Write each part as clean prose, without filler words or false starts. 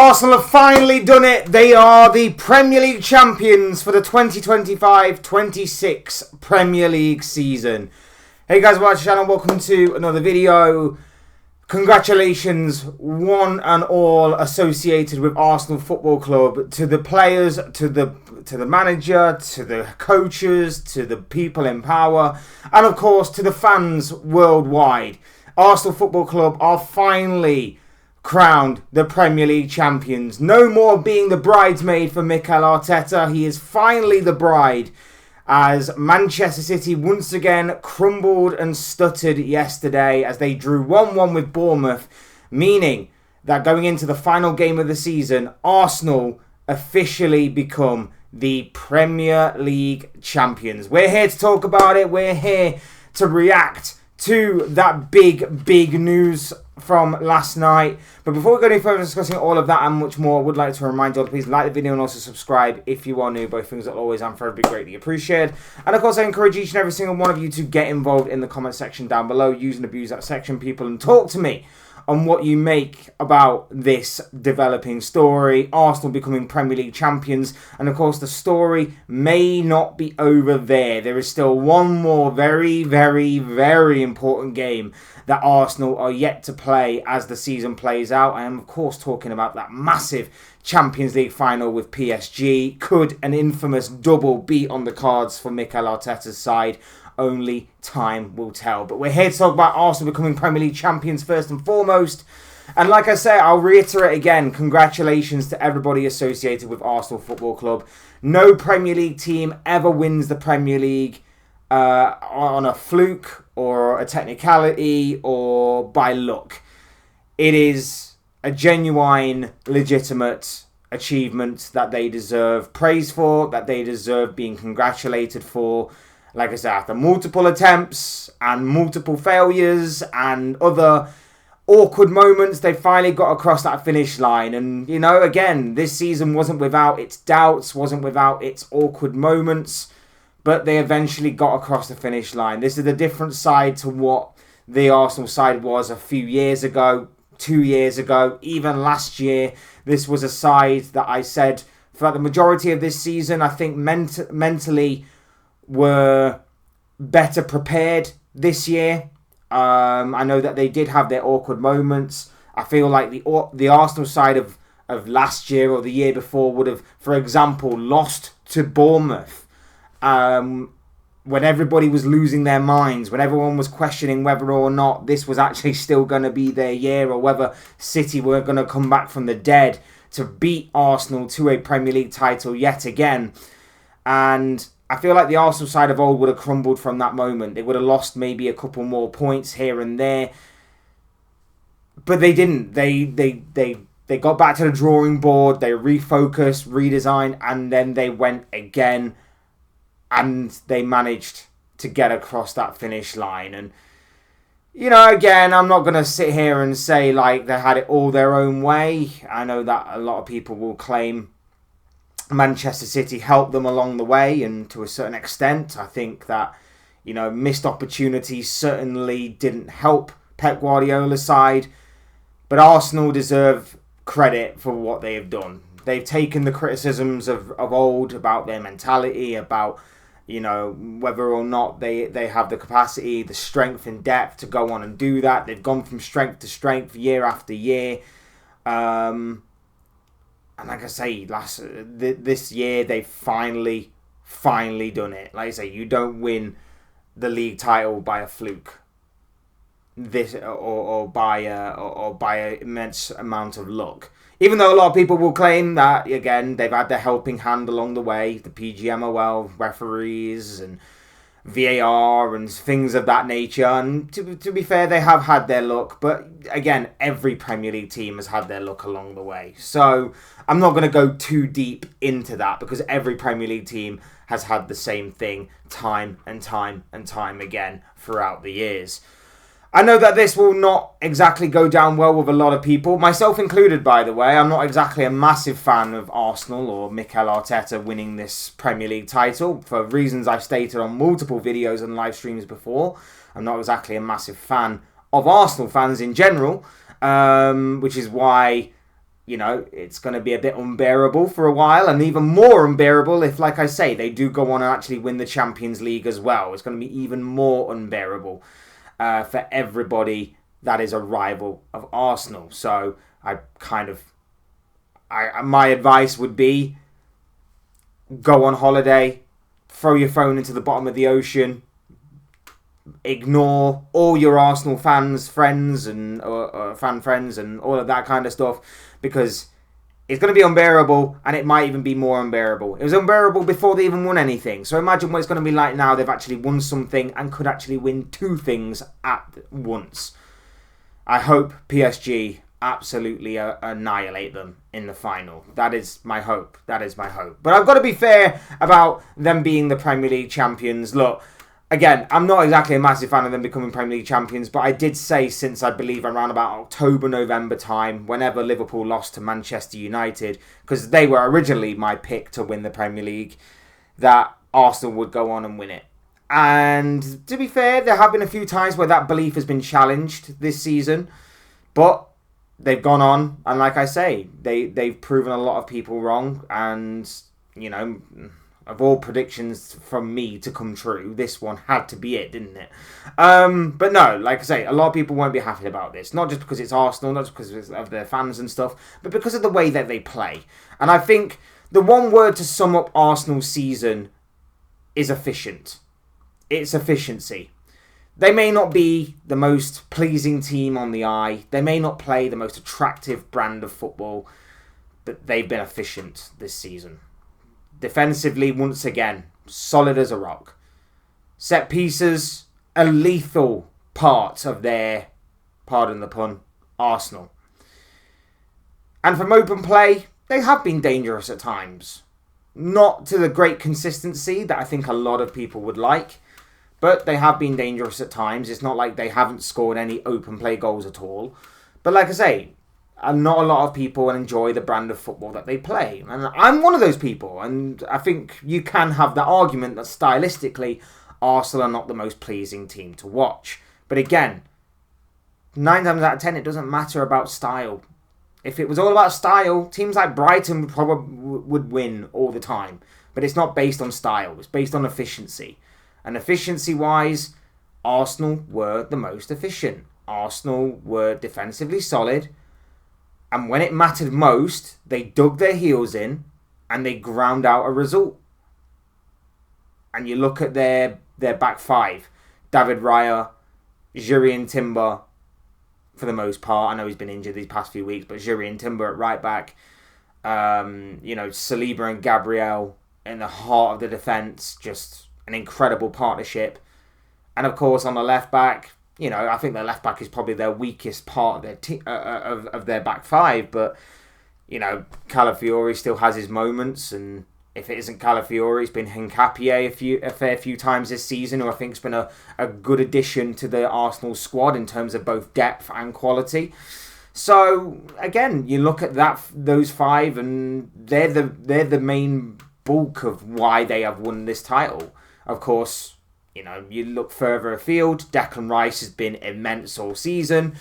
Arsenal have finally done it. They are the Premier League champions for the 2025-26 Premier League season. Hey guys, welcome to the channel. Welcome to another video. Congratulations, one and all associated with Arsenal Football Club, to the players, to the manager, to the coaches, to the people in power, and of course to the fans worldwide. Arsenal Football Club are finally crowned the Premier League champions. No more being the bridesmaid for Mikel Arteta. He is finally the bride, as Manchester City once again crumbled and stuttered yesterday as they drew 1-1 with Bournemouth, meaning that going into the final game of the season, Arsenal officially become the Premier League champions. We're here to talk about it. We're here to react to that big news from last night. But before we go any further discussing all of that and much more, I would like to remind you all to please like the video and also subscribe if you are new. Both things are always and forever be greatly appreciated. And of course, I encourage each and every single one of you to get involved in the comment section down below. Use and abuse that section, people, and talk to me on what you make about this developing story, Arsenal becoming Premier League champions. And of course, the story may not be over there. There is still one more very important game that Arsenal are yet to play as the season plays out. I am, of course, talking about that massive Champions League final with PSG. Could an infamous double be on the cards for Mikel Arteta's side? Only time will tell. But we're here to talk about Arsenal becoming Premier League champions first and foremost. And like I say, I'll reiterate again, congratulations to everybody associated with Arsenal Football Club. No Premier League team ever wins the Premier League on a fluke or a technicality or by luck. It is a genuine, legitimate achievement that they deserve praise for, that they deserve being congratulated for. Like I said, after multiple attempts and multiple failures and other awkward moments, they finally got across that finish line. And, you know, again, this season wasn't without its doubts, wasn't without its awkward moments, but they eventually got across the finish line. This is a different side to what the Arsenal side was a few years ago, 2 years ago, even last year. This was a side that I said throughout the majority of this season, I think mentally were better prepared this year. I know that they did have their awkward moments. I feel like the Arsenal side of last year or the year before would have, for example, lost to Bournemouth when everybody was losing their minds, when everyone was questioning whether or not this was actually still going to be their year or whether City were going to come back from the dead to beat Arsenal to a Premier League title yet again. And I feel like the Arsenal side of old would have crumbled from that moment. They would have lost maybe a couple more points here and there. But they didn't. They got back to the drawing board. They refocused, redesigned, and then they went again. And they managed to get across that finish line. And, you know, again, I'm not going to sit here and say, like, they had it all their own way. I know that a lot of people will claim Manchester City helped them along the way, and to a certain extent, I think that, you know, missed opportunities certainly didn't help Pep Guardiola's side, but Arsenal deserve credit for what they have done. They've taken the criticisms of old about their mentality, about, you know, whether or not they have the capacity, the strength and depth to go on and do that. They've gone from strength to strength year after year. And like I say, this year they've finally done it. Like I say, you don't win the league title by a fluke, or by an immense amount of luck. Even though a lot of people will claim that, again, they've had their helping hand along the way, the PGMOL, referees and VAR and things of that nature. And to be fair, they have had their luck. But again, every Premier League team has had their luck along the way. So I'm not going to go too deep into that, because every Premier League team has had the same thing time and time again throughout the years. I know that this will not exactly go down well with a lot of people, myself included, by the way. I'm not exactly a massive fan of Arsenal or Mikel Arteta winning this Premier League title, for reasons I've stated on multiple videos and live streams before. I'm not exactly a massive fan of Arsenal fans in general, which is why it's going to be a bit unbearable for a while, and even more unbearable if, like I say, they do go on and actually win the Champions League as well. It's going to be even more unbearable for everybody that is a rival of Arsenal. So my advice would be, go on holiday, throw your phone into the bottom of the ocean, ignore all your Arsenal friends and fan friends and all of that kind of stuff, because it's going to be unbearable, and it might even be more unbearable. It was unbearable before they even won anything. So imagine what it's going to be like now they've actually won something and could actually win two things at once. I hope PSG absolutely annihilate them in the final. That is my hope. But I've got to be fair about them being the Premier League champions. Look, again, I'm not exactly a massive fan of them becoming Premier League champions, but I did say since, I believe, around about October, November time, whenever Liverpool lost to Manchester United, because they were originally my pick to win the Premier League, that Arsenal would go on and win it. And to be fair, there have been a few times where that belief has been challenged this season, but they've gone on, and like I say, they've proven a lot of people wrong, and, of all predictions from me to come true, this one had to be it, didn't it? But no, like I say, a lot of people won't be happy about this. Not just because it's Arsenal, not just because of their fans and stuff, but because of the way that they play. And I think the one word to sum up Arsenal's season is efficient. It's efficiency. They may not be the most pleasing team on the eye. They may not play the most attractive brand of football, but they've been efficient this season. Defensively, once again, solid as a rock. Set pieces, a lethal part of their, pardon the pun, Arsenal. And from open play, they have been dangerous at times. Not to the great consistency that I think a lot of people would like, but they have been dangerous at times. It's not like they haven't scored any open play goals at all. But like I say, not a lot of people enjoy the brand of football that they play. And I'm one of those people. And I think you can have the argument that stylistically, Arsenal are not the most pleasing team to watch. But again, 9 times out of 10, it doesn't matter about style. If it was all about style, teams like Brighton would win all the time. But it's not based on style. It's based on efficiency. And efficiency-wise, Arsenal were the most efficient. Arsenal were defensively solid. And when it mattered most, they dug their heels in and they ground out a result. And you look at their back five. David Raya, Jurrien Timber, for the most part. I know he's been injured these past few weeks, but Jurrien Timber at right back. Saliba and Gabriel in the heart of the defence. Just an incredible partnership. And of course, on the left back, I think their left back is probably their weakest part of their of their back five. But Calafiori still has his moments, and if it isn't Calafiori, it's been Hincapié a fair few times this season, who I think has been a good addition to the Arsenal squad in terms of both depth and quality. So again, you look at those five, and they're the main bulk of why they have won this title. Of course, you look further afield, Declan Rice has been immense all season.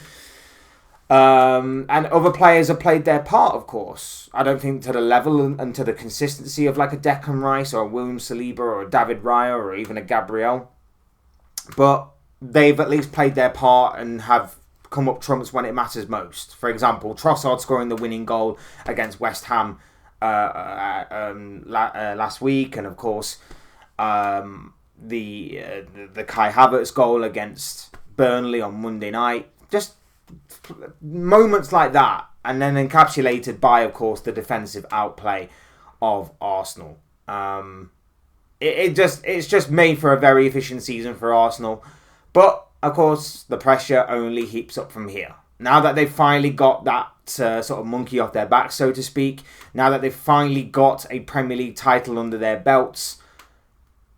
And other players have played their part, of course. I don't think to the level and to the consistency of like a Declan Rice or a William Saliba or a David Raya or even a Gabriel. But they've at least played their part and have come up trumps when it matters most. For example, Trossard scoring the winning goal against West Ham last week, and of course the Kai Havertz goal against Burnley on Monday night. Just moments like that, and then encapsulated by, of course, the defensive outplay of Arsenal. It's just made for a very efficient season for Arsenal. But of course, the pressure only heaps up from here. Now that they've finally got that sort of monkey off their back, so to speak, now that they've finally got a Premier League title under their belts,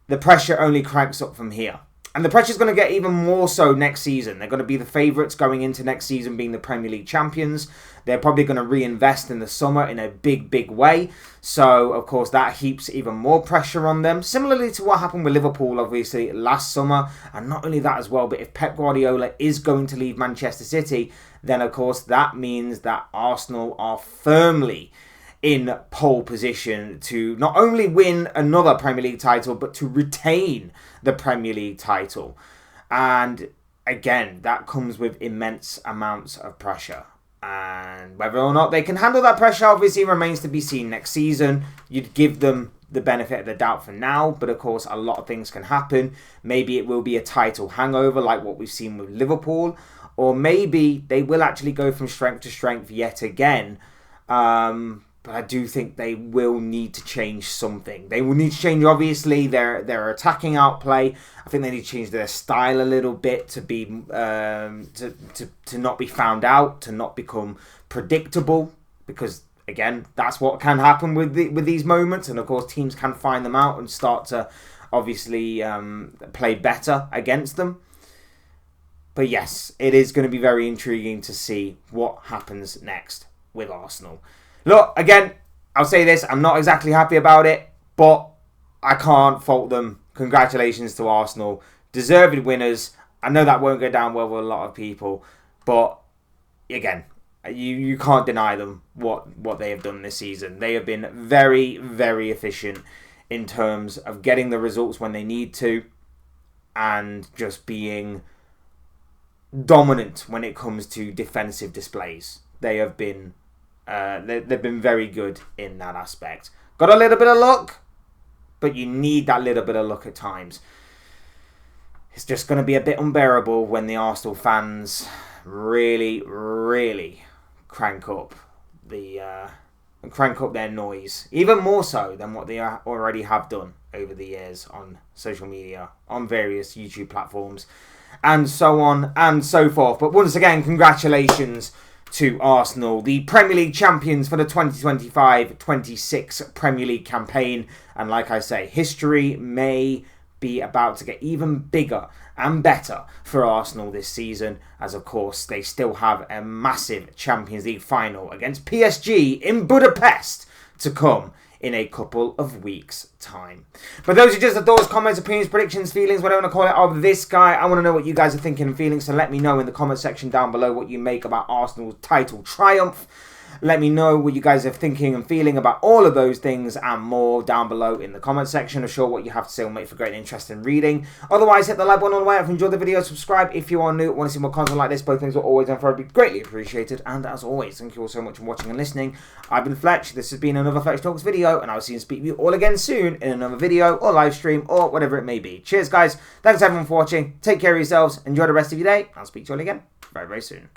the pressure only cranks up from here. And the pressure's going to get even more so next season. They're going to be the favourites going into next season, being the Premier League champions. They're probably going to reinvest in the summer in a big, big way. So, of course, that heaps even more pressure on them. Similarly to what happened with Liverpool, obviously, last summer. And not only that as well, but if Pep Guardiola is going to leave Manchester City, then, of course, that means that Arsenal are firmly in pole position to not only win another Premier League title, but to retain the Premier League title. And again, that comes with immense amounts of pressure. And whether or not they can handle that pressure obviously remains to be seen next season. You'd give them the benefit of the doubt for now, but of course a lot of things can happen. Maybe it will be a title hangover like what we've seen with Liverpool, or maybe they will actually go from strength to strength yet again. But I do think they will need to change something. They will need to change, obviously, their attacking outplay. I think they need to change their style a little bit to be to not be found out, to not become predictable. Because again, that's what can happen with these moments. And of course, teams can find them out and start to obviously play better against them. But yes, it is going to be very intriguing to see what happens next with Arsenal. Look, again, I'll say this, I'm not exactly happy about it, but I can't fault them. Congratulations to Arsenal. Deserved winners. I know that won't go down well with a lot of people, but again, you can't deny them what they have done this season. They have been very, very efficient in terms of getting the results when they need to and just being dominant when it comes to defensive displays. They have been they've been very good in that aspect. Got a little bit of luck, but you need that little bit of luck at times. It's just going to be a bit unbearable when the Arsenal fans really, really crank up their noise, even more so than what they already have done over the years on social media, on various YouTube platforms, and so on and so forth. But once again, congratulations to Arsenal, the Premier League champions for the 2025-26 Premier League campaign. And like I say, history may be about to get even bigger and better for Arsenal this season, as of course they still have a massive Champions League final against PSG in Budapest to come in a couple of weeks' time. But those are just the thoughts, comments, opinions, predictions, feelings, whatever you want to call it, of this guy. I want to know what you guys are thinking and feeling, so let me know in the comment section down below what you make about Arsenal's title triumph. Let me know what you guys are thinking and feeling about all of those things and more down below in the comment section. I'm sure what you have to say will make for great and interesting reading. Otherwise, hit the like button on the way. If you enjoyed the video, subscribe if you are new. Want to see more content like this, both things are always and forever be greatly appreciated. And as always, thank you all so much for watching and listening. I've been Fletch. This has been another Fletch Talks video, and I'll see and speak to you all again soon in another video or live stream or whatever it may be. Cheers, guys. Thanks everyone for watching. Take care of yourselves. Enjoy the rest of your day. I'll speak to you all again very, very soon.